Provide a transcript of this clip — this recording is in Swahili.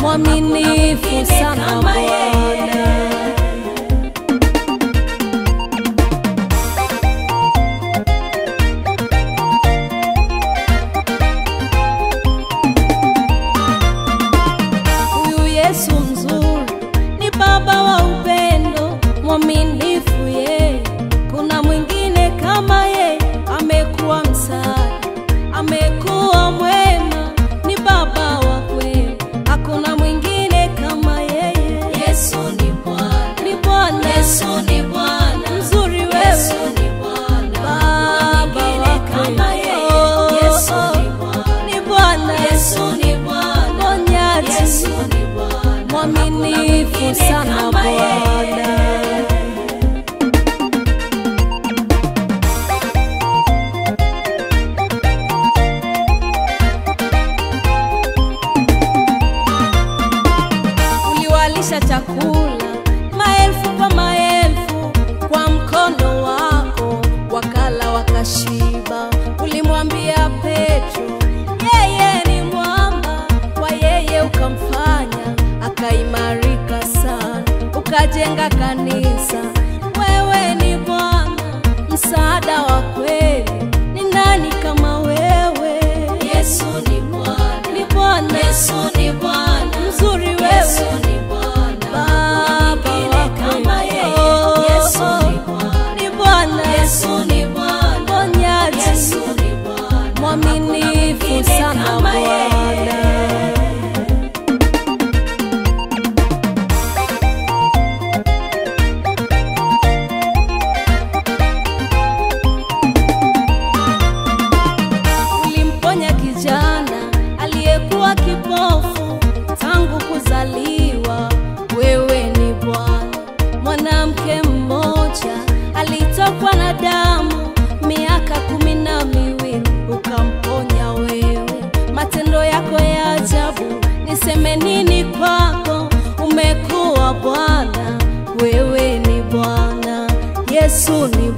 Mwaminifu sana Bwana. Huyu Yesu mzuri ni baba wa upendo, mwaminifu yeye. Kuna mwingine kama yeye, amekuwa msaada, amekuwa mwema, ni baba wa kweli. Hakuna mwingine kama yeye. Yesu ni Bwana, ni Bwana. Yesu ni Bwana, mzuri wewe. Yesu ni Bwana, Baba wa kama yeye. Yesu ni Bwana, ni Bwana. Yesu ni Bwana, Ponyaji. Yesu ni Bwana, mwaminifu sana Bwana. Uliwalisha chakula maelfu kwa maelfu kwa mkono wako, wakala wakashiba. Ulimwambia Petro yeye ni mwamba, kwa yeye ukamfanya akaimarika sana, ukajenga kanisa. Wewe ni Bwana, msaada wa kweli, ni nani kama wewe? Yesu ni Bwana, ni Bwana. Yesu ni Bwana, mzuri wewe. Yesu ni Bwana, Baba wa kama yeye. Yesu ni Bwana, ni Bwana. Yesu ni Bwana, Ponyaji. Yesu ni Bwana, mwaminifu sana Bwana. Ulimponya kijana aliyekuwa kipofu tangu kuzaliwa. Wewe ni Bwana. Mwanamke mmoja alitokwa na damu miaka 12, ukamponya wewe. Matendo yako ya ajabu, niseme nini kwako? Umekuwa Bwana, wewe ni Bwana. Yesu ni